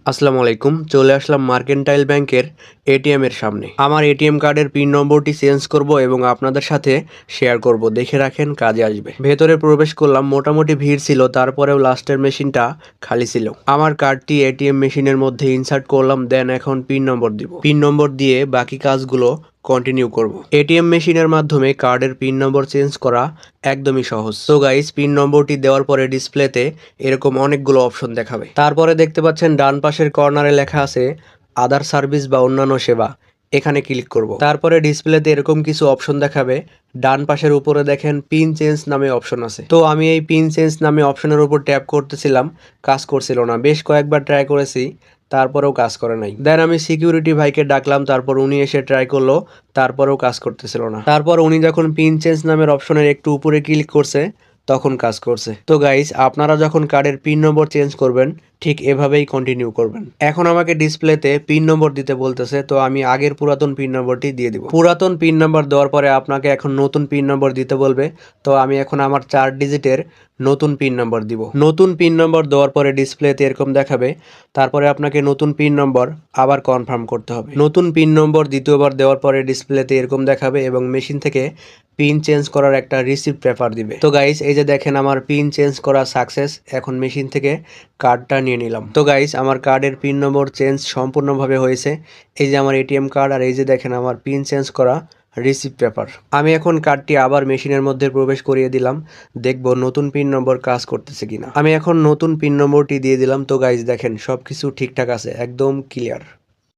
আসসালামু আলাইকুম। চলে আসলাম মার্কেন্টাইল ব্যাংকের এটিএম এর সামনে। আমার এটিএম কার্ডের পিন নম্বরটি চেঞ্জ করব এবং আপনাদের সাথে শেয়ার করব। দেখে রাখেন, কাজে আসবে। ভেতরে প্রবেশ করলাম, মোটামুটি ভিড় ছিল, তারপরেও লাস্টের মেশিনটা খালি ছিল। আমার কার্ডটি এটিএম মেশিনের মধ্যে ইনসার্ট করলাম, দেন এখন পিন নম্বর দিব। পিন নম্বর দিয়ে বাকি কাজগুলো কন্টিনিউ করব। এটিএম মেশিনের মাধ্যমে কার্ডের পিন নম্বর চেঞ্জ করা একদমই সহজ। তো গাইস, পিন নম্বরটি দেওয়ার পরে ডিসপ্লেতে এরকম অনেকগুলো অপশন দেখাবে। তারপরে দেখতে পাচ্ছেন ডান পাশের কর্নারে লেখা আছে আদার সার্ভিস বা অন্যান্য সেবা। এখানে ক্লিক করব। তারপরে ডিসপ্লেতে এরকম কিছু অপশন দেখাবে। ডান পাশের উপরে দেখেন পিন চেঞ্জ নামে অপশন আছে। তো আমি এই পিন চেঞ্জ নামে অপশনের উপর ট্যাপ করতেছিলাম, কাজ করছিল না। বেশ কয়েকবার ট্রাই করেছি, তারপরেও কাজ করে নাই। দেন আমি সিকিউরিটি ভাইকে ডাকলাম, তারপর উনি এসে ট্রাই করলো, তারপরেও কাজ করতেছিল না। তারপর উনি যখন পিন চেঞ্জ নামের অপশনের একটু উপরে ক্লিক করছে, তখন কাজ করছে। তো গাইস, আপনারা যখন কার্ডের পিন নম্বর চেঞ্জ করবেন ঠিক এভাবেই কন্টিনিউ করবেন। এখন আমাকে ডিসপ্লেতে পিন নম্বর দিতে বলতেছে, তো আমি আগের পুরাতন পিন নম্বরটি দিয়ে দিব। পুরাতন পিন নম্বর দেওয়ার পরে আপনাকে এখন নতুন পিন নম্বর দিতে বলবে। তো আমি এখন আমার 4 ডিজিটের নতুন পিন নম্বর দিব। নতুন পিন নম্বর দেওয়ার পরে ডিসপ্লেতে এরকম দেখাবে। তারপরে আপনাকে নতুন পিন নম্বর আবার কনফার্ম করতে হবে। নতুন পিন নম্বর দ্বিতীয়বার দেওয়ার পরে ডিসপ্লেতে এরকম দেখাবে এবং মেশিন থেকে পিন চেঞ্জ করার একটা রিসিপ্ট পেপার দিবে। তো গাইস, এই যে দেখেন আমার পিন চেঞ্জ করা সাকসেস। এখন মেশিন থেকে কার্ডটা নিয়ে নিলাম। তো গাইস, আমার কার্ডের পিন নম্বর চেঞ্জ সম্পূর্ণভাবে হয়েছে। এই যে আমার এটিএম কার্ড, আর এই যে দেখেন আমার পিন চেঞ্জ করা রিসিপ্ট পেপার। আমি এখন কার্ডটি আবার মেশিনের মধ্যে প্রবেশ করিয়ে দিলাম, দেখব নতুন পিন নম্বর কাজ করতেছে কিনা। আমি এখন নতুন পিন নম্বরটি দিয়ে দিলাম। তো গাইস দেখেন, সবকিছু ঠিকঠাক আছে, একদম ক্লিয়ার।